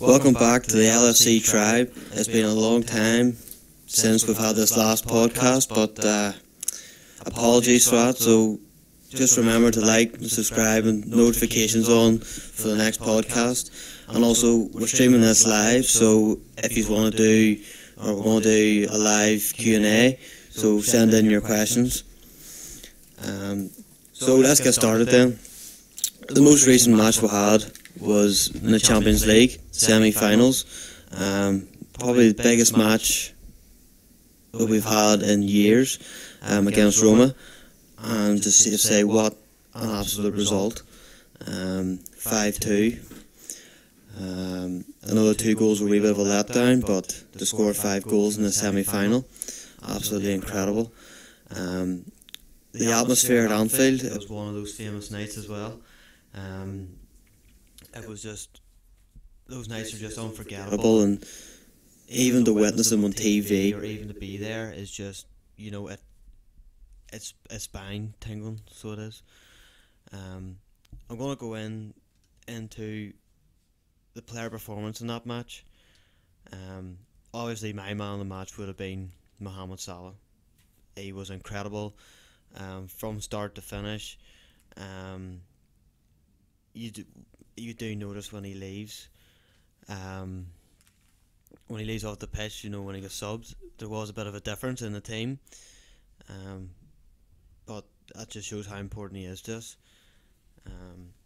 Welcome back to the LFC tribe. It's been a long time since we've had this last podcast, but apologies for that. So just remember to like and subscribe and notifications on for the next podcast. And also, we're streaming this live, so if you want to do, or we're going to do a live Q&A, so send in your questions. So let's get started then. The most recent match we had was in the Champions League semi-finals. Probably the biggest match that we've had in years against Roma. And to say what an absolute result. 5-2. Another 2 goals were a wee bit of a letdown, but to score 5 goals in the semi-final, absolutely incredible. The atmosphere at Anfield, it was one of those famous nights as well. It was just, those nights are just unforgettable, and even to witness them on TV or even to be there is just, you know, it's spine tingling, so it is. I'm going to go into the player performance in that match. Obviously my man of the match would have been Mohamed Salah. He was incredible from start to finish. You do notice when he leaves, when he leaves off the pitch, you know, when he gets subbed, there was a bit of a difference in the team, but that just shows how important he is to us.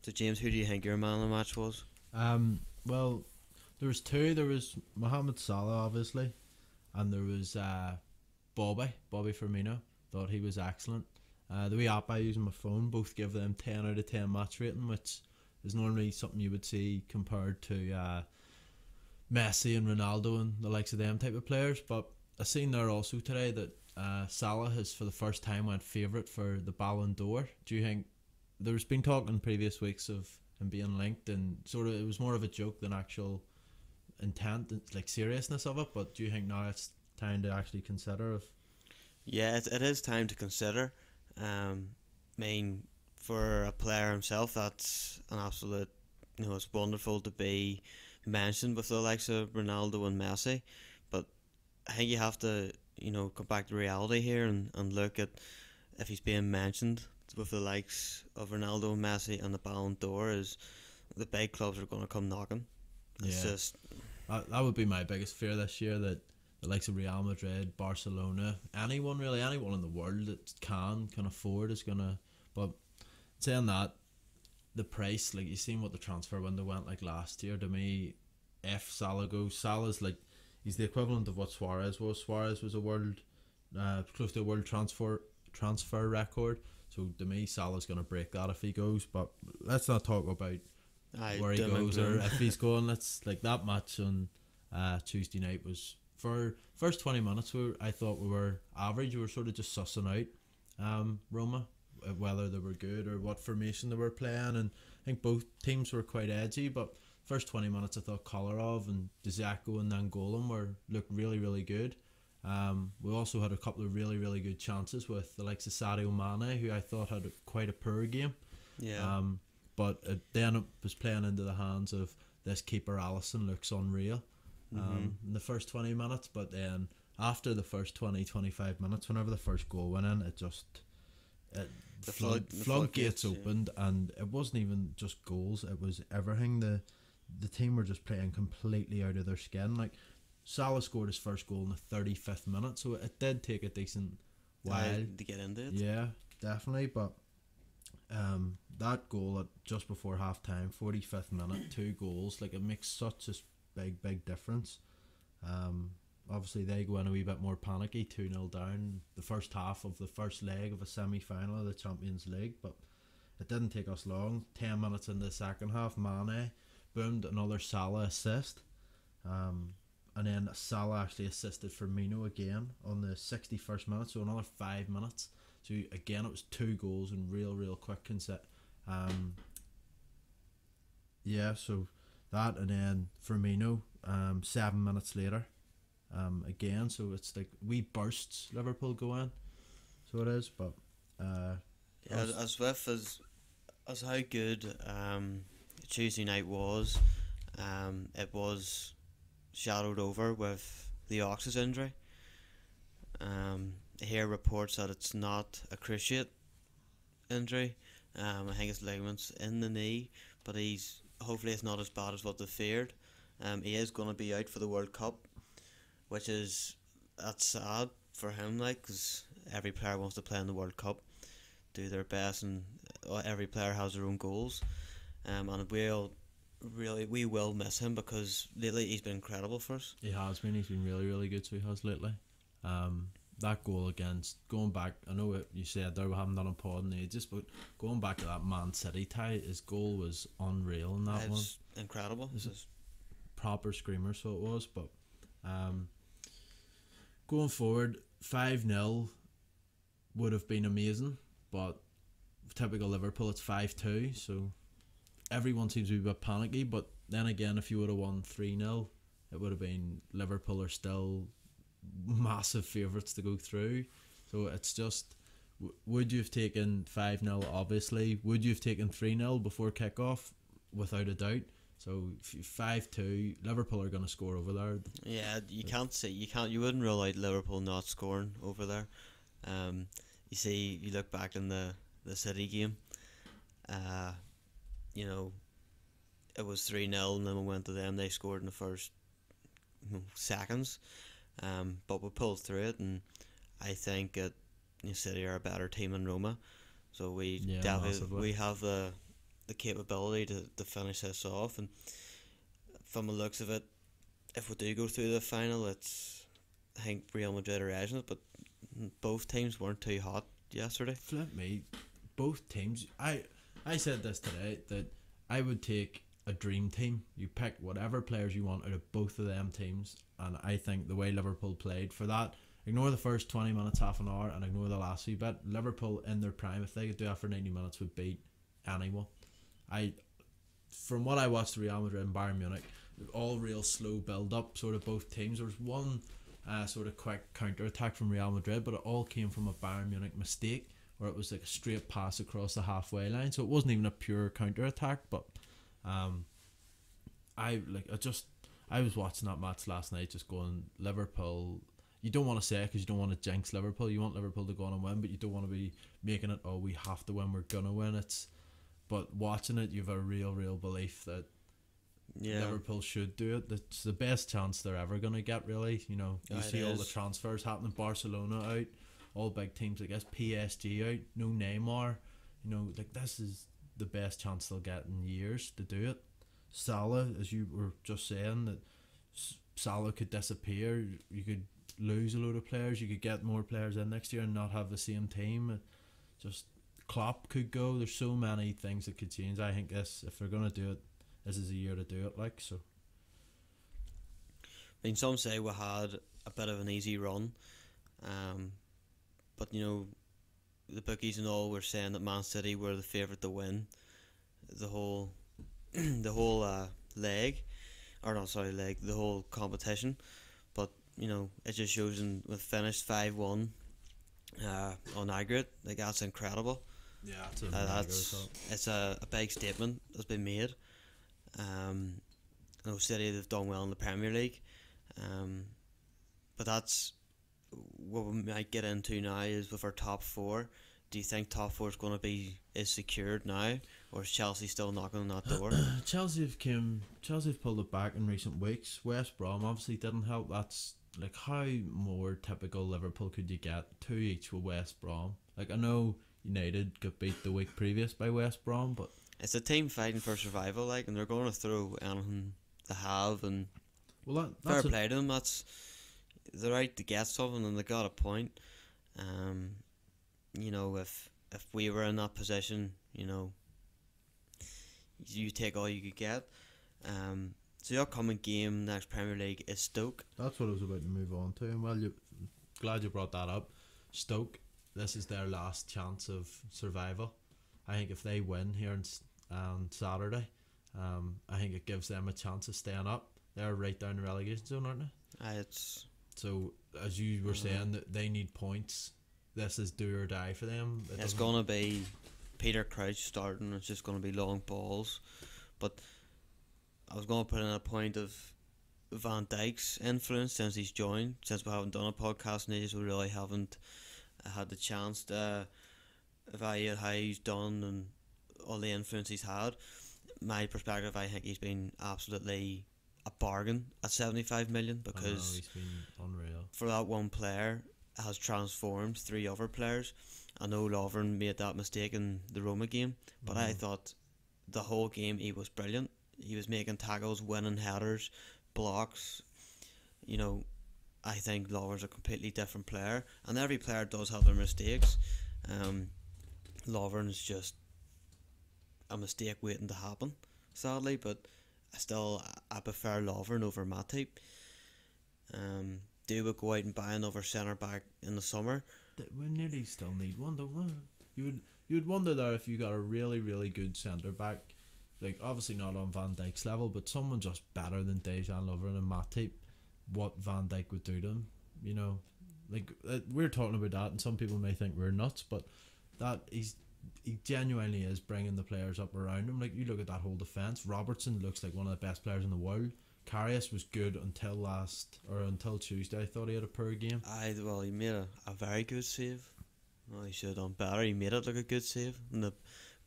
So James, who do you think your man of the match was? Well, there was 2. There was Mohamed Salah, obviously, and there was Bobby Firmino. Thought he was excellent. The wee app I use on my phone both give them 10 out of 10 match rating, which is normally something you would see compared to Messi and Ronaldo and the likes of them type of players. But I seen there also today that Salah has for the first time went favourite for the Ballon d'Or. Do you think there's been talk in previous weeks of him being linked, and sort of it was more of a joke than actual intent, like seriousness of it? But do you think now it's time to actually consider? Yeah, it is time to consider. I mean, for a player himself, that's an absolute, you know, it's wonderful to be mentioned with the likes of Ronaldo and Messi, but I think you have to, you know, come back to reality here and look at if he's being mentioned with the likes of Ronaldo and Messi and the Ballon d'Or, is the big clubs are going to come knocking. It's just that would be my biggest fear this year, that the likes of Real Madrid, Barcelona, anyone in the world that can afford is gonna. But saying that, the price, like you seen what the transfer window went like last year. To me, if Salah goes, Salah's like, he's the equivalent of what Suarez was. Suarez was a world, close to a world transfer record. So to me, Salah's gonna break that if he goes. But let's not talk about where he goes or if he's going. Let's, like, that match on Tuesday night was, for first 20 minutes I thought we were average. We were sort of just sussing out Roma, whether they were good or what formation they were playing, and I think both teams were quite edgy. But first 20 minutes I thought Kolarov and Dzeko and Nainggolan looked really, really good. We also had a couple of really, really good chances with the likes of Sadio Mane, who I thought had quite a poor game. But then it was playing into the hands of this keeper. Alisson looks unreal in the first 20 minutes, but then after the first 20-25 minutes, whenever the first goal went in, the floodgates opened, and it wasn't even just goals, it was everything. The team were just playing completely out of their skin. Like, Salah scored his first goal in the 35th minute, so it did take a decent while to get into it. Yeah, definitely. But that goal at just before half time, 45th minute, 2 goals, like, it makes such a big difference. Obviously they go in a wee bit more panicky, 2-0 down the first half of the first leg of a semi-final of the Champions League, but it didn't take us long. 10 minutes in the second half, Mane boomed another Salah assist, and then Salah actually assisted Firmino again on the 61st minute, so another 5 minutes. So again, it was 2 goals in real quick so that, and then Firmino 7 minutes later again. So it's like wee bursts Liverpool go in, so it is. But as how good Tuesday night was, It was shadowed over with the Ox's injury. I hear reports that it's not a cruciate injury. I think it's ligaments in the knee, but hopefully it's not as bad as what they feared. He is going to be out for the World Cup, which that's sad for him, like, because every player wants to play in the World Cup, do their best, and every player has their own goals. And we will miss him because lately he's been incredible for us. He has been. He's been really, really good. So he has lately. That goal against, going back, I know what you said there, we haven't done a pod in ages, but going back to that Man City tie, his goal was unreal in that one. It's incredible. This is proper screamer, so it was. But going forward, 5-0 would have been amazing, but typical Liverpool, it's 5-2, so everyone seems to be a bit panicky. But then again, if you would have won 3-0, it would have been Liverpool are still massive favourites to go through. So it's just, would you have taken 5-0? Obviously. Would you have taken 3-0 before kick-off? Without a doubt. So 5-2, Liverpool are going to score over there. Yeah, you wouldn't rule out Liverpool not scoring over there. You see, you look back in the City game, you know, it was 3-0 and then we went to them, they scored in the first seconds. But we pulled through it, and I think that City are a better team than Roma, so we have the capability to finish this off. And from the looks of it, if we do go through the final, I think Real Madrid are edging it, but both teams weren't too hot yesterday. Flip me, both teams. I said this today that I would take a dream team. You pick whatever players you want out of both of them teams, and I think the way Liverpool played for that, ignore the first 20 minutes, half an hour, and ignore the last wee bit, Liverpool in their prime, if they could do that for 90 minutes, would beat anyone. From what I watched, Real Madrid and Bayern Munich, all real slow build up, sort of both teams. There was one sort of quick counter attack from Real Madrid, but it all came from a Bayern Munich mistake, where it was like a straight pass across the halfway line, so it wasn't even a pure counter attack. But I was watching that match last night, just going, Liverpool. You don't want to say it because you don't want to jinx Liverpool. You want Liverpool to go on and win, but you don't want to be making it, oh, we have to win, we're gonna win. But watching it, you have a real belief that Liverpool should do it. It's the best chance they're ever gonna get. Really, you see all the transfers happening. Barcelona out, all big teams. I guess PSG out. No Neymar. Like, this is the best chance they'll get in years to do it. Salah, as you were just saying, that Salah could disappear. You could lose a load of players. You could get more players in next year and not have the same team. Just Klopp could go. There's so many things that could change. I think if they're gonna do it, this is a year to do it. Like, so. I mean, some say we had a bit of an easy run, but the bookies and all were saying that Man City were the favourite to win the whole leg, the whole competition. But it just shows we've finished 5-1 on aggregate. Like, that's incredible. Yeah, it's a big statement that's been made. City, they've done well in the Premier League, but that's what we might get into now is with our top four. Do you think top four is secured now, or is Chelsea still knocking on that door? Chelsea have pulled it back in recent weeks. West Brom obviously didn't help. That's like, how more typical Liverpool could you get? 2 each with West Brom. Like, I know United got beat the week previous by West Brom, but it's a team fighting for survival, like, and they're going to throw anything they have, and fair play to them. They're out to get something, and they got a point. If we were in that position, you take all you could get. So the upcoming game next Premier League is Stoke. That's what I was about to move on to, and glad you brought that up. Stoke, this is their last chance of survival. I think if they win here on Saturday, I think it gives them a chance of staying up. They're right down the relegation zone, aren't they? So, as you were saying, that they need points. This is do or die for them. It's going to be Peter Crouch starting. It's just going to be long balls. But I was going to put in a point of Van Dijk's influence since he's joined. Since we haven't done a podcast in ages, we really haven't had the chance to evaluate how he's done and all the influence he's had. My perspective, I think he's been absolutely a bargain at 75 million, I know, because he's been unreal. for that one player has transformed three other players. I know Lovren made that mistake in the Roma game, but I thought the whole game he was brilliant. He was making tackles, winning headers, blocks. You know, I think Lovren's a completely different player, and every player does have their mistakes. Lovren's just a mistake waiting to happen, sadly, but I prefer Lovren over Matip. Do we go out and buy another centre back in the summer? We nearly still need one, don't we? You would wonder there if you got a really, really good centre back, like obviously not on Van Dijk's level, but someone just better than Dejan Lovren and Matip, what Van Dijk would do to him. You know, like we're talking about that, and some people may think we're nuts, but that he genuinely is bringing the players up around him. Like, you look at that whole defence. Robertson looks like one of the best players in the world. Karius was good until Tuesday. I thought he had a poor game. He made a very good save. Well, he should have done better. He made it look a good save. And the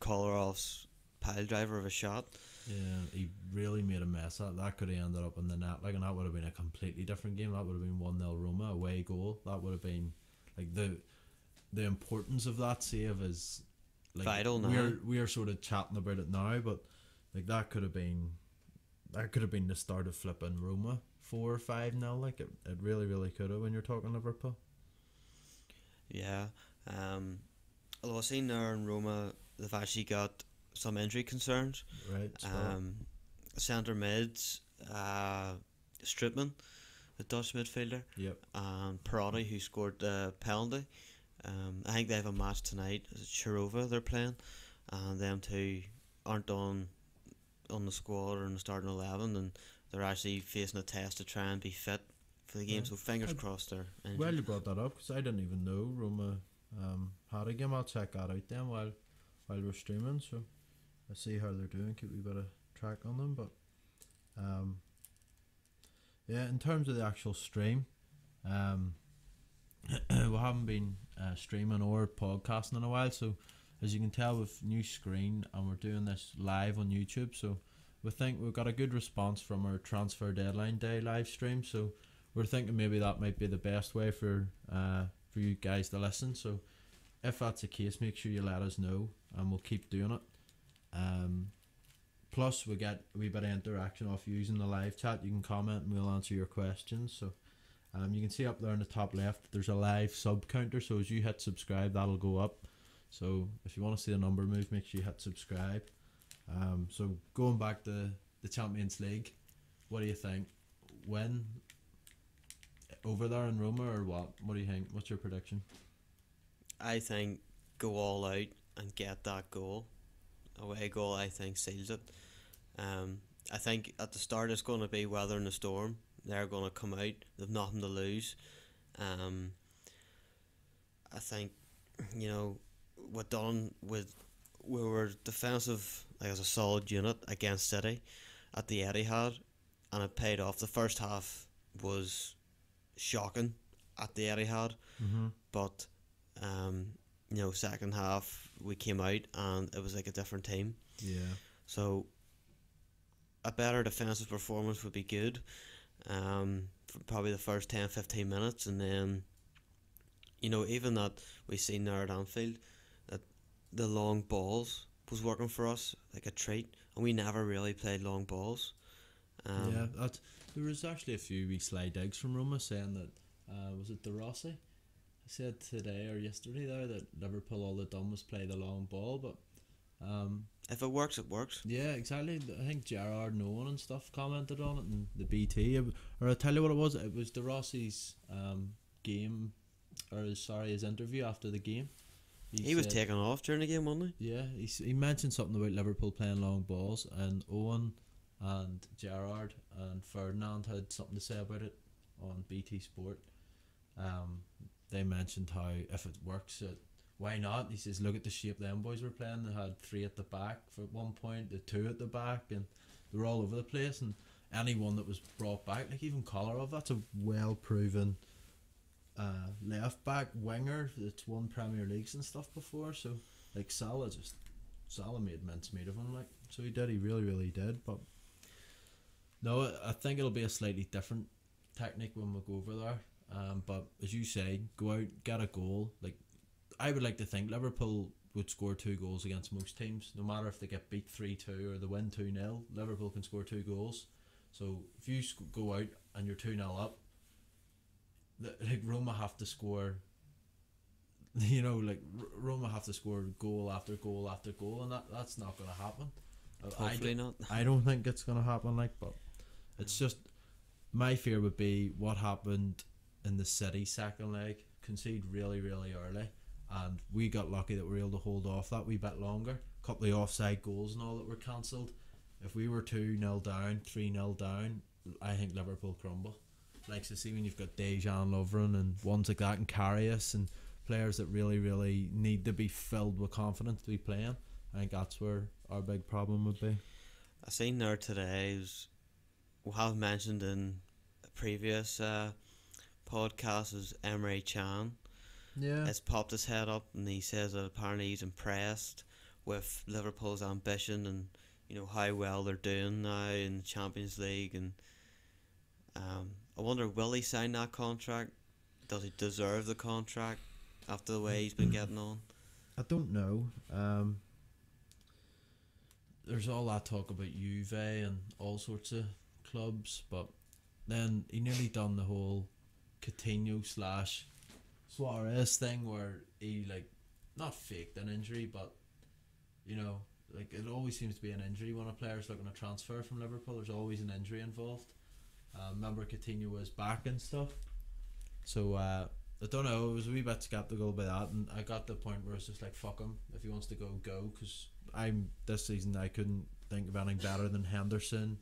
Kollarov's pile driver of a shot. Yeah, he really made a mess of that. That could have ended up in the net, like, and that would have been a completely different game. That would have been 1-0 Roma, away goal. That would have been like the importance of that save is like vital now. We're sort of chatting about it now, but like that could have been the start of flipping Roma 4 or 5-0. Like it really, really could have when you're talking Liverpool. Yeah. Although I've seen there in Roma, they've actually got some injury concerns. Right. Centre mids, Strootman, the Dutch midfielder. Yep. And Perotti, who scored the penalty. I think they have a match tonight. Is it Chirova they're playing? And them two aren't on the squad or in the starting 11, and they're actually facing a test to try and be fit for the game. So fingers crossed they're injured. Well, you brought that up because I didn't even know Roma had a game. I'll check that out then while we're streaming. So I see how they're doing. Keep a bit of track on them, but yeah. In terms of the actual stream, we haven't been streaming or podcasting in a while, so as you can tell, we've new screen and we're doing this live on YouTube. So we think we've got a good response from our transfer deadline day live stream, so we're thinking maybe that might be the best way for you guys to listen. So if that's the case, make sure you let us know and we'll keep doing it. Plus we get a wee bit of interaction off using the live chat. You can comment and we'll answer your questions. So you can see up there in the top left there's a live sub counter, so as you hit subscribe that'll go up. So if you want to see the number move, make sure you hit subscribe. So going back to the Champions League, what do you think? Win over there in Roma or what? What do you think? What's your prediction? I think go all out and get that goal. Away goal, I think, seals it. I think at the start it's going to be weather and the storm. They're going to come out. They've nothing to lose. I think, we were defensive, like, as a solid unit against City at the Etihad, and it paid off. The first half was shocking at the Etihad, but second half we came out and it was like a different team. Yeah. So a better defensive performance would be good. For probably the first 10-15 minutes, and then even that we seen there at Anfield, that the long balls was working for us like a treat, and we never really played long balls. There was actually a few wee sly digs from Roma saying that was it De Rossi? I said today or yesterday there that Liverpool all they've done was play the long ball, but if it works, it works. Yeah, exactly. I think Gerard Nolan and stuff commented on it in the BT. Or I'll tell you what it was De Rossi's his interview after the game. He was taken off during the game, wasn't he? Yeah, he mentioned something about Liverpool playing long balls, and Owen and Gerard and Ferdinand had something to say about it on BT Sport. They mentioned how if it works, why not? He says, look at the shape them boys were playing. They had 3 at the back for 1 point, the 2 at the back, and they were all over the place, and anyone that was brought back, like even Kolarov, that's a well proven left back winger that's won Premier Leagues and stuff before. So like Salah made mincemeat of him, like, so he really did. But no, I think it'll be a slightly different technique when we go over there. But as you say, go out, get a goal. Like, I would like to think Liverpool would score 2 goals against most teams, no matter if they get beat 3-2 or they win 2-0. Liverpool can score 2 goals. So if you go out and you're 2-0 up, like Roma have to score. You know, like Roma have to score goal after goal after goal, and that's not going to happen. Hopefully not. I don't think it's going to happen. Like, but it's just my fear would be what happened in the City second leg. Concede really early, and we got lucky that we were able to hold off that wee bit longer. Couple of offside goals and all that were cancelled. If we were 2-0 down, 3-0 down, I think Liverpool crumble. Like, so see when you've got Dejan Lovren and ones like that, and Karius and players that really need to be filled with confidence to be playing. I think that's where our big problem would be. I seen there today, we have mentioned in a previous podcast, is Emre Can. Yeah. It's popped his head up, and he says that apparently he's impressed with Liverpool's ambition and, you know, how well they're doing now in the Champions League. And I wonder, will he sign that contract? Does he deserve the contract after the way he's been getting on? I don't know. There's all that talk about Juve and all sorts of clubs, but then he nearly done the whole Coutinho / Suarez thing where he, like, not faked an injury, but, you know, like, it always seems to be an injury when a player's looking to transfer from Liverpool. There's always an injury involved. Remember Coutinho was back and stuff, so I don't know, I was a wee bit sceptical about that, and I got to the point where it's just like, fuck him, if he wants to go, because this season I couldn't think of anything better than Henderson,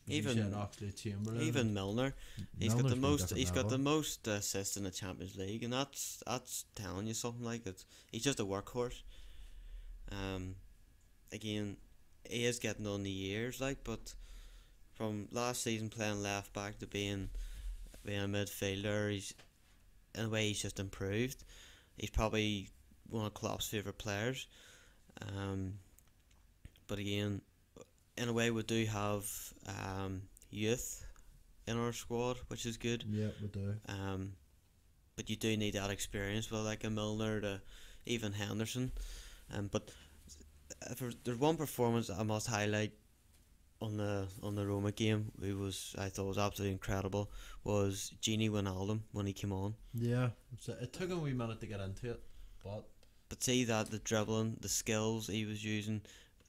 even Oxlade-Chamberlain, even Milner. He's Milner's got the most assists in the Champions League, and that's telling you something. Like, he's just a workhorse. Again, he is getting on the years, like, but from last season playing left back to being a midfielder, he's in a way he's just improved. He's probably one of Klopp's favourite players. But again, in a way we do have youth in our squad, which is good. Yeah, we do. But you do need that experience with like a Milner to even Henderson. But if there's one performance I must highlight on the Roma game, I thought was absolutely incredible, was Gini Wijnaldum when he came on. Yeah, it took him a wee minute to get into it, but see that the dribbling, the skills he was using.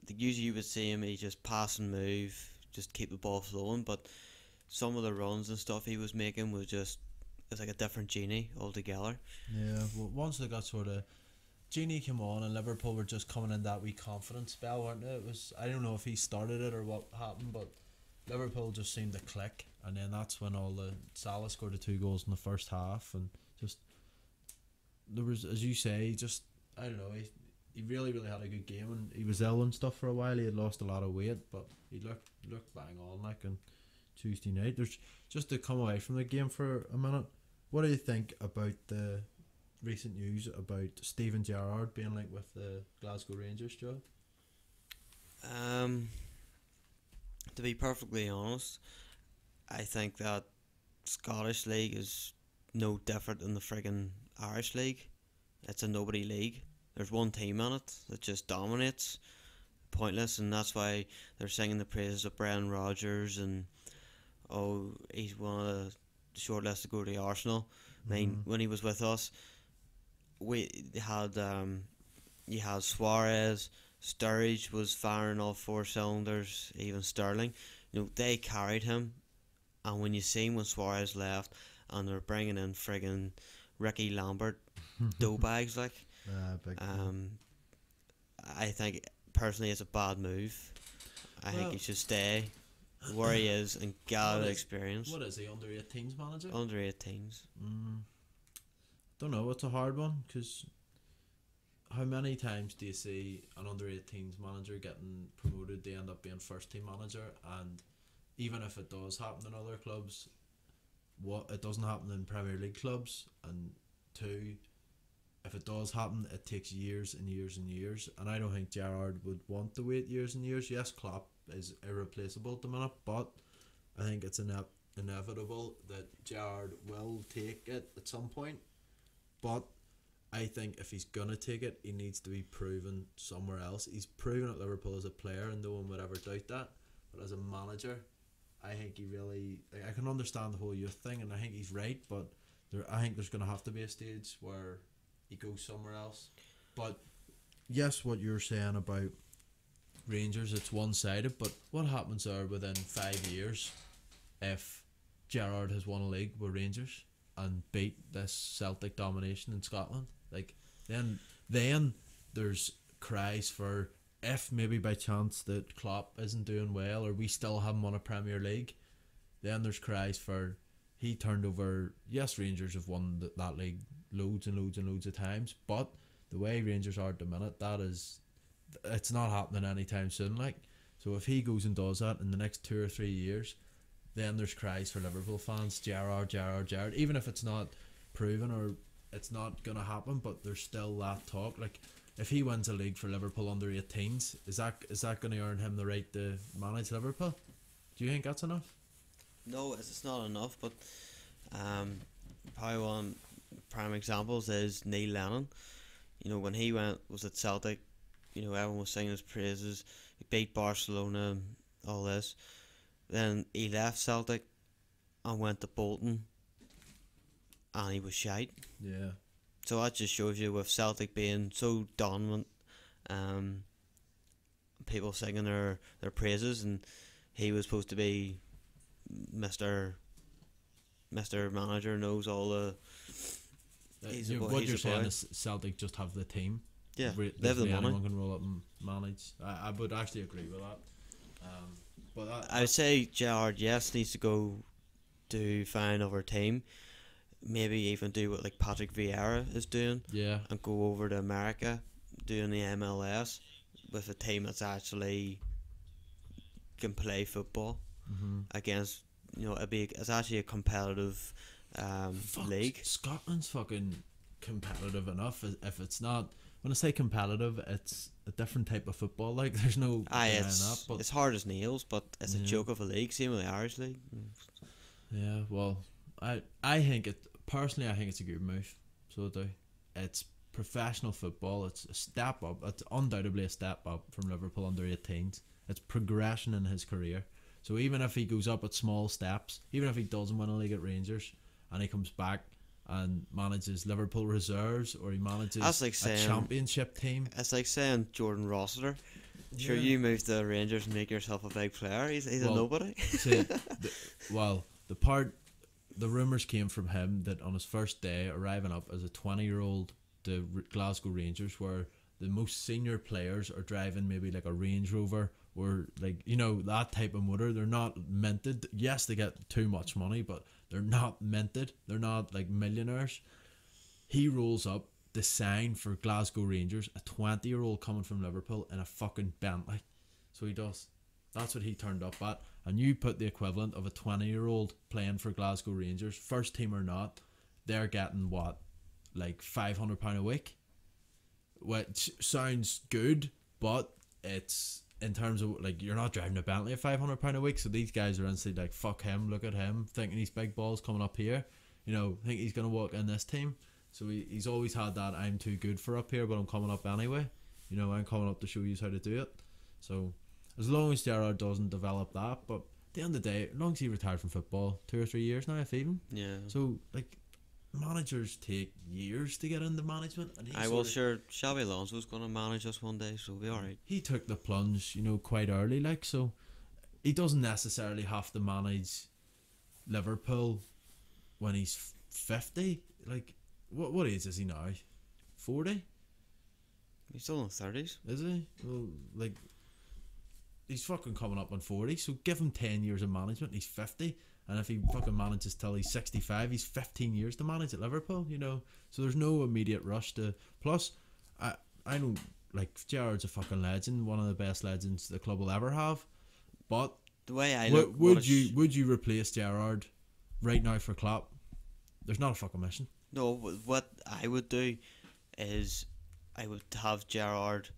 Usually you would see him, he just pass and move, just keep the ball flowing. But some of the runs and stuff he was making was just, it's like a different Gini altogether. Yeah, well, once they got sort of Gini came on and Liverpool were just coming in that wee confidence spell, weren't they? It was, I don't know if he started it or what happened, but Liverpool just seemed to click, and then that's when Salah scored the 2 goals in the first half, and just there was, as you say, just, I don't know, he really had a good game, and he was ill and stuff for a while. He had lost a lot of weight, but he looked bang on, like, on Tuesday night. There's just to come away from the game for a minute. What do you think about the recent news about Steven Gerrard being linked with the Glasgow Rangers job? To be perfectly honest, I think that Scottish League is no different than the friggin' Irish League. It's a nobody league. There's one team in it that just dominates. Pointless, and that's why they're singing the praises of Brendan Rodgers, and he's one of the shortlisted to go to Arsenal. I mean, when he was with us, we had you had Suarez, Sturridge was firing all 4 cylinders, even Sterling. You know, they carried him, and when you seen when Suarez left, and they're bringing in friggin' Ricky Lambert, dough bags, like. I think personally it's a bad move. I think he should stay where he is and get experience. What is he, under 18s manager? Under 18s. Don't know, it's a hard one, because how many times do you see an under 18s manager getting promoted to end up being first team manager? And even if it does happen in other clubs, what it doesn't happen in Premier League clubs. And two, if it does happen, it takes years and years and years. And I don't think Gerrard would want to wait years and years. Yes, Klopp is irreplaceable at the minute, but I think it's inevitable that Gerrard will take it at some point. But I think if he's gonna take it, he needs to be proven somewhere else. He's proven at Liverpool as a player, and no one would ever doubt that. But as a manager, I think he really. I can understand the whole youth thing, and I think he's right. But I think there's gonna have to be a stage where he goes somewhere else. But yes, what you're saying about Rangers, it's one-sided. But what happens there within 5 years if Gerrard has won a league with Rangers and beat this Celtic domination in Scotland? Like then there's cries for, if maybe by chance that Klopp isn't doing well or we still haven't won a Premier League, then there's cries for he turned over. Yes, Rangers have won that league loads and loads and loads of times, but the way Rangers are at the minute, it's not happening anytime soon. Like, so if he goes and does that in the next 2 or 3 years, then there's cries for Liverpool fans, Gerrard, even if it's not proven or it's not going to happen, but there's still that talk. Like, if he wins a league for Liverpool under 18s, is that going to earn him the right to manage Liverpool? Do you think that's enough? No, it's not enough, but probably one prime examples is Neil Lennon. You know, when he was at Celtic, you know, everyone was singing his praises. He beat Barcelona, all this. Then he left Celtic and went to Bolton, and he was shite. Yeah. So that just shows you, with Celtic being so dominant, people singing their praises, and he was supposed to be Mr. Manager, knows all the. What you're saying is Celtic just have the team. Yeah, they have the money. Anyone can roll up and manage. I would actually agree with that. But I would say Gerrard, yes, needs to go to find another team. Maybe even do what like Patrick Vieira is doing. Yeah. And go over to America, doing the MLS with a team that's actually can play football against. You know, it's actually a competitive league. Scotland's fucking competitive enough. If it's not, when I say competitive, it's a different type of football. Like, there's no it's hard as nails, but it's a joke of a league. Same with the Irish league. Yeah, well, I think personally, I think it's a good move. So I do. It's professional football. It's a step up. It's undoubtedly a step up from Liverpool under 18s. It's progression in his career. So even if he goes up at small steps, even if he doesn't win a league at Rangers, and he comes back and manages Liverpool reserves, or he manages a championship team. It's like saying Jordan Rossiter. Sure, you move to the Rangers and make yourself a big player. He's a nobody. The rumours came from him that on his first day arriving up as a 20-year-old to Glasgow Rangers, where the most senior players are driving maybe like a Range Rover or like, you know, that type of motor. They're not minted. Yes, they get too much money, but they're not minted. They're not like millionaires. He rolls up to sign for Glasgow Rangers, a 20-year-old coming from Liverpool in a fucking Bentley. So he does. That's what he turned up at. And you put the equivalent of a 20-year-old playing for Glasgow Rangers, first team or not, they're getting what, like £500 a week? Which sounds good, but it's, in terms of, like, you're not driving a Bentley at £500 a week, so these guys are instantly like, fuck him, look at him, thinking he's big balls coming up here, you know, think he's going to walk in this team. So he's always had that, I'm too good for up here, but I'm coming up anyway. You know, I'm coming up to show you how to do it. So as long as Gerrard doesn't develop that, but at the end of the day, as long as he retired from football, 2 or 3 years now, if even. Yeah. So, like, managers take years to get into management, and sure, Xabi Alonso's going to manage us one day, so we'll be alright. He took the plunge, you know, quite early, like, so he doesn't necessarily have to manage Liverpool when he's 50. Like, what age is he now? 40? He's still in the 30s. Is he? Well, like, he's fucking coming up on 40, so give him 10 years of management, he's 50. And if he fucking manages till he's 65, he's 15 years to manage at Liverpool, you know. So there's no immediate rush to. Plus, I don't like Gerrard's a fucking legend, one of the best legends the club will ever have. But The way I look, would you replace Gerrard right now for Klopp? There's not a fucking mission. no, what I would do is I would have Gerrard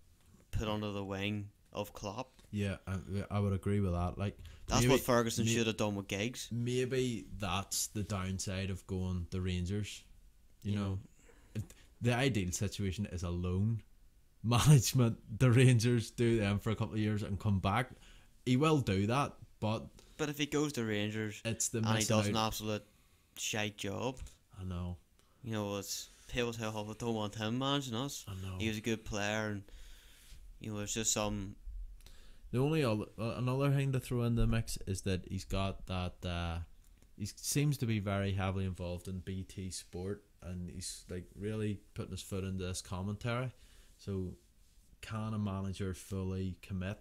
put under the wing of Klopp. Yeah, I would agree with that. Like That's maybe, what Ferguson should have done with Giggs. Maybe that's the downside of going the Rangers. You know, the ideal situation is a loan management. The Rangers do them for a couple of years and come back. He will do that, but if he goes to Rangers it's the and he missing does an out. absolute shite job, I know. it's people say, "Oh, I don't want him managing us." I know. He was a good player, and there's just some. The only another thing to throw in the mix is that he's got that. He seems to be very heavily involved in BT Sport, and he's like really putting his foot into this commentary. So, can a manager fully commit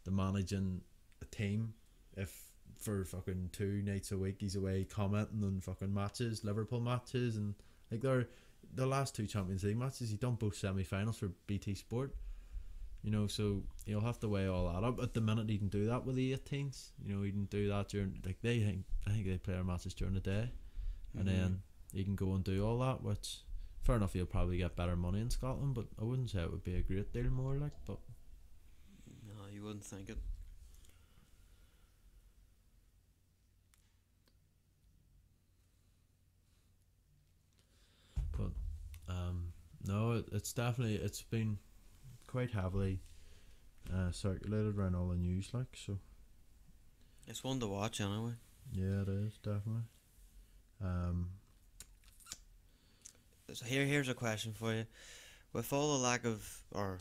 to managing a team if for fucking 2 nights a week he's away commenting on fucking matches, Liverpool matches, and like the last 2 Champions League matches he done both semi-finals for BT Sport. So you'll have to weigh all that up. At the minute, he can do that with the 18s. He can do that during I think they play their matches during the day, and then he can go and do all that. Which, fair enough, he'll probably get better money in Scotland, but I wouldn't say it would be a great deal more. But No, you wouldn't think it. But no, it's been quite heavily circulated around all the news, so It's one to watch anyway. yeah, it is definitely. So here's a question for you: with all the lack of, or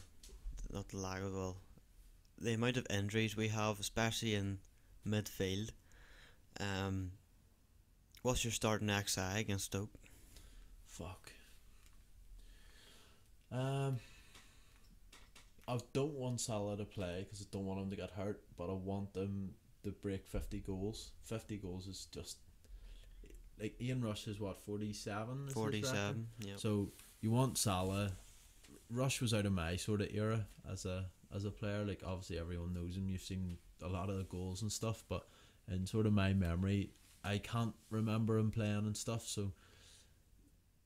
not the lack of, the amount of injuries we have, especially in midfield, what's your starting XI against Stoke? Fuck. I don't want Salah to play because I don't want him to get hurt, but I want them to break 50 goals. 50 goals is just like Ian Rush is what, 47? 47. Yeah. So you want Salah. Rush was out of my sort of era as a player. Like obviously everyone knows him. You've seen a lot of the goals and stuff, but in sort of my memory, I can't remember him playing and stuff. So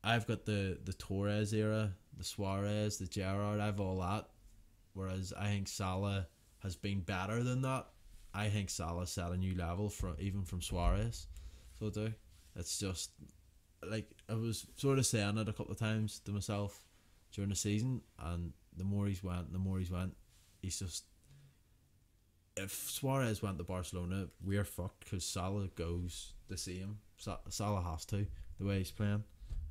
I've got the Torres era, the Suarez, the Gerrard. I've all that. Whereas I think Salah has been better than that. I think Salah set a new level even from Suarez. So I do. It's just like I was sort of saying it a couple of times to myself during the season, and the more he's went, he's just. If Suarez went to Barcelona, we're fucked because Salah goes the same. Salah has to, the way he's playing.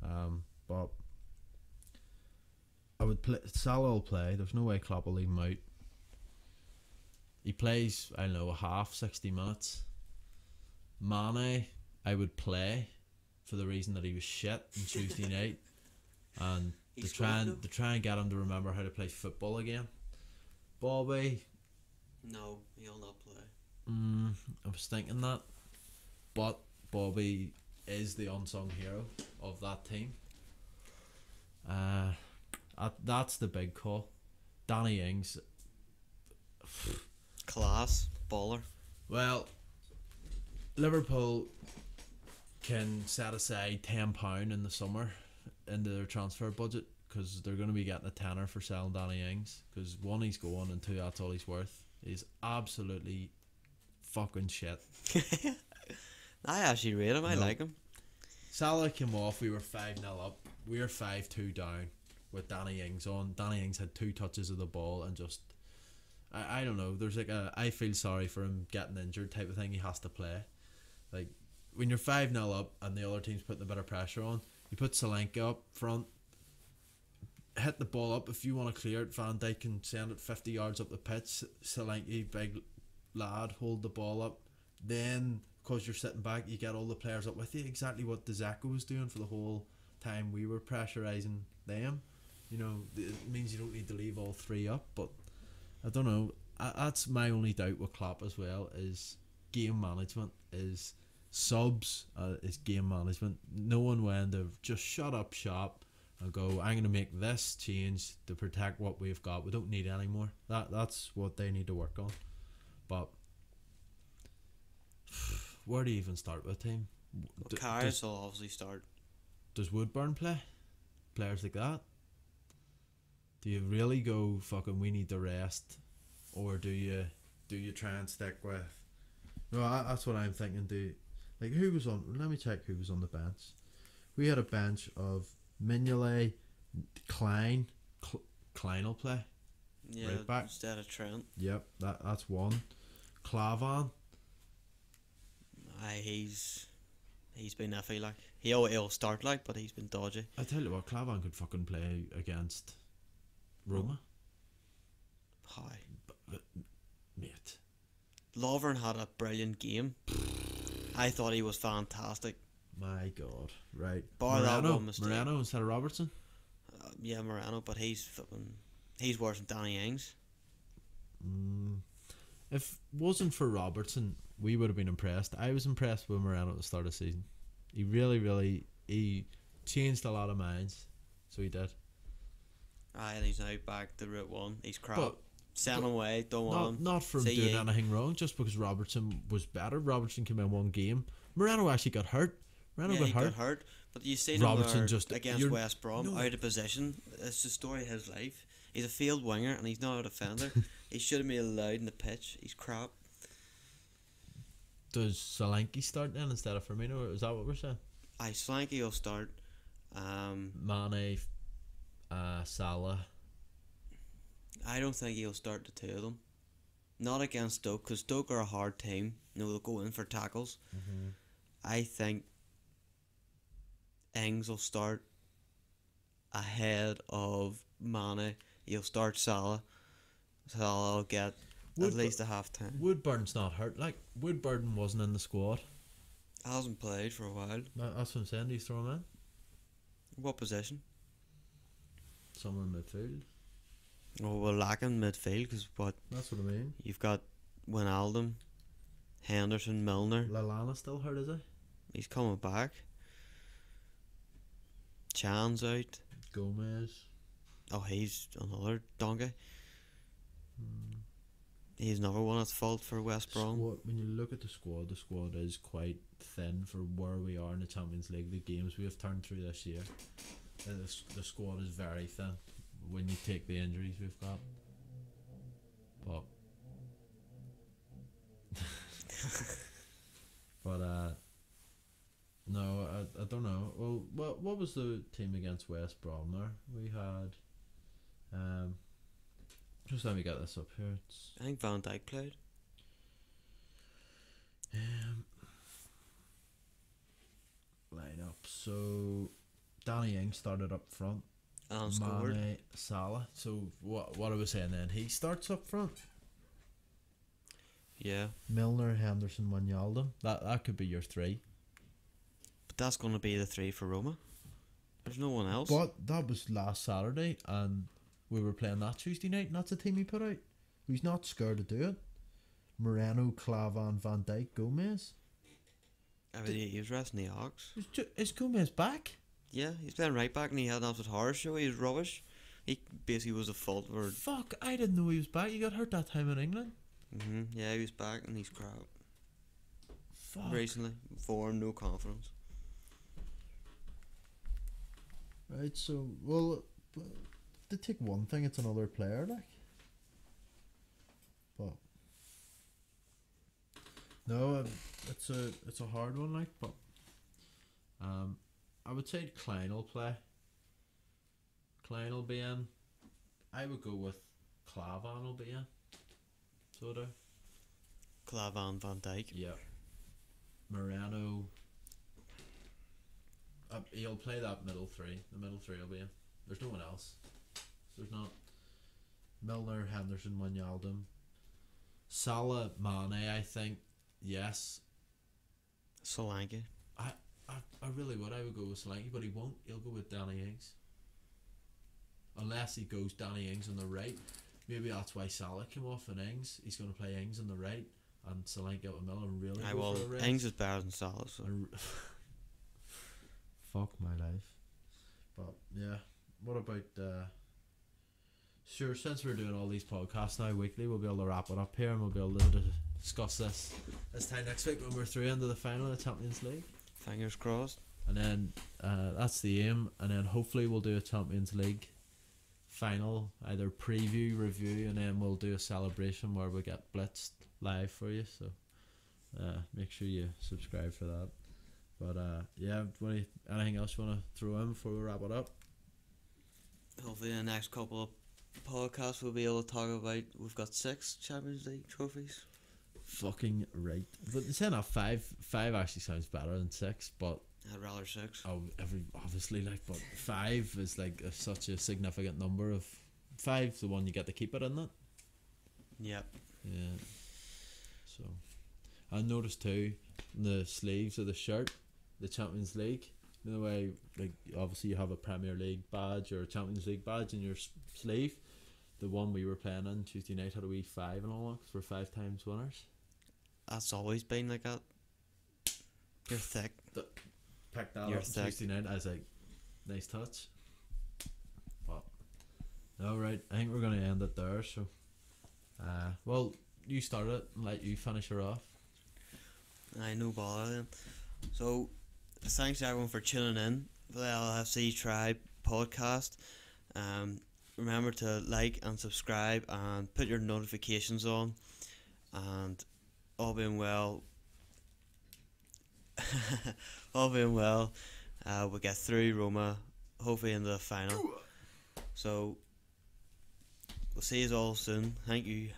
But I would play. Salah will play. There's no way Klopp will leave him out. He plays, I don't know, a half, 60 minutes. Mane, I would play for the reason that he was shit on Tuesday night, and to try and get him to remember how to play football again. Bobby, No, he'll not play. I was thinking that, but Bobby is the unsung hero of that team. That's the big call. Danny Ings. Class baller. Well, Liverpool can set aside £10 in the summer into their transfer budget because they're going to be getting a tenner for selling Danny Ings, because one, he's going, and two, that's all he's worth. He's absolutely fucking shit. I actually rate him. I No. like him. Salah came off, we were 5-0 up, we were 5-2 down with Danny Ings on. Danny Ings had 2 touches of the ball and just I don't know, there's like a I feel sorry for him getting injured type of thing. He has to play. Like when you're 5-0 up and the other team's putting a bit of pressure on, you put Solanke up front, hit the ball up. If you want to clear it, Van Dijk can send it 50 yards up the pitch. Solanke, big lad, hold the ball up. Then because you're sitting back, you get all the players up with you. Exactly what De Zeko was doing for the whole time we were pressurising them. It means you don't need to leave all 3 up. But I don't know. That's my only doubt with Klopp as well, is game management, is subs, is game management. Knowing when to just shut up shop, and go, I'm going to make this change to protect what we've got. We don't need any more. That's what they need to work on. But where do you even start with a team? Well, Karius will obviously start. Does Woodburn play? Players like that? Do you really go fucking we need to rest, or do you try and stick with? No, that's what I'm thinking. Like who was on? Let me check who was on the bench. We had a bench of Mignolet, Klein. Klein will play. Yeah, right back instead of Trent. Yep, that's one. Clavan. He's been iffy. Like he'll start like, but he's been dodgy. I tell you what, Clavan could fucking play against Roma. How? But, mate. Lovren had a brilliant game. I thought he was fantastic. My God, right? Bar that one mistake. Moreno instead of Robertson. Yeah, Moreno, but he's worse than Danny Ings. If it wasn't for Robertson, we would have been impressed. I was impressed with Moreno at the start of the season. He really he changed a lot of minds. So he did. Aye, and he's now back to Route 1. He's crap. But Send him away. Don't want him. Not for him doing anything wrong, just because Robertson was better. Robertson came in one game. Moreno actually got hurt. Got hurt. But you see Robertson him just against West Brom, out of position. It's the story of his life. He's a field winger and he's not a defender. He should have been allowed in the pitch. He's crap. Does Solanke start then instead of Firmino? Is that what we're saying? Solanke will start. Mane, Salah. I don't think he'll start the two of them. Not against Stoke, because Stoke are a hard team. They'll go in for tackles. Mm-hmm. I think Ings will start ahead of Mane. He'll start Salah. Salah will get at least a half time. Woodburn's not hurt. Like, Woodburn wasn't in the squad. Hasn't played for a while. That's what I'm saying. Do you throw him in? What position? Somewhere in midfield. Oh, we're lacking midfield because what? That's what I mean. You've got Wijnaldum, Henderson, Milner. Lallana still hurt, is he? He's coming back. Chan's out. Gomez. Oh, he's another donkey. He's another one at fault for West Brom. When you look at the squad is quite thin for where we are in the Champions League. The games we have turned through this year, the squad is very thin when you take the injuries we've got. But no, I don't know. Well, what was the team against West Brom there? We had just let me get this up here. I think Van Dijk played. Line up. So Danny Ings started up front. And scored. Mane, Salah. So what I was saying then, he starts up front. Yeah. Milner, Henderson, Wijnaldum. That could be your three. But that's going to be the three for Roma. There's no one else. But that was last Saturday, and we were playing that Tuesday night, and that's the team he put out. He's not scared to do it. Moreno, Clavan, Van Dijk, Gomez. I mean, he was resting the Ox. Is Gomez back? Yeah, he's playing right back and he had an absolute horror show. He was rubbish. He basically was a fault for... Fuck, I didn't know he was back. He got hurt that time in England. Yeah, he was back and he's crap. Fuck. Recently. Form, no confidence. Right, so, well, to take one thing, it's another player, like. But no, it's a hard one, like. But I would say Klein will play. Klein will be in. I would go with Clavan will be in. So do. Clavan, Van Dijk. Yeah. Moreno. He'll play that middle three. The middle three will be in. There's no one else. There's not. Milner, Henderson, Wijnaldum. Salah, Mane, I think. Yes. Solanke. I really would. I would go with Solanke, but he won't. He'll go with Danny Ings. Unless he goes Danny Ings on the right. Maybe that's why Salah came off in Ings. He's going to play Ings on the right and Solanke out with Miller and really go for a rest. Ings is better than Salah. So. Fuck my life. But yeah, what about sure, since we're doing all these podcasts now weekly, we'll be able to wrap it up here and we'll be able to discuss this time next week when we're through into the final of the Champions League. Fingers crossed. And then that's the aim, and then hopefully we'll do a Champions League final, either preview, review, and then we'll do a celebration where we get blitzed live for you. So make sure you subscribe for that. But yeah, anything else you want to throw in before we wrap it up? Hopefully in the next couple of podcasts we'll be able to talk about, we've got 6 Champions League trophies. Fucking right. But saying that, five actually sounds better than 6, but I'd rather 6. oh, obviously, like, but 5 is like such a significant number. Of 5's the one you get to keep it, isn't it? Yep. Yeah. So I noticed too, the sleeves of the shirt, the Champions League, in the way, like, obviously you have a Premier League badge or a Champions League badge in your sleeve. The one we were playing in Tuesday night had a wee 5 and all that, 'cause we're 5 times winners. That's always been like that. You're thick. Picked that You're up thick. Tuesday night. I was like, nice touch. But alright, I think we're gonna end it there. So well, you start it and let you finish her off. I no bother then. So thanks everyone for tuning in for the LFC Tribe podcast. Remember to like and subscribe and put your notifications on, and all being well we'll get through Roma, hopefully in the final. So we'll see you all soon. Thank you.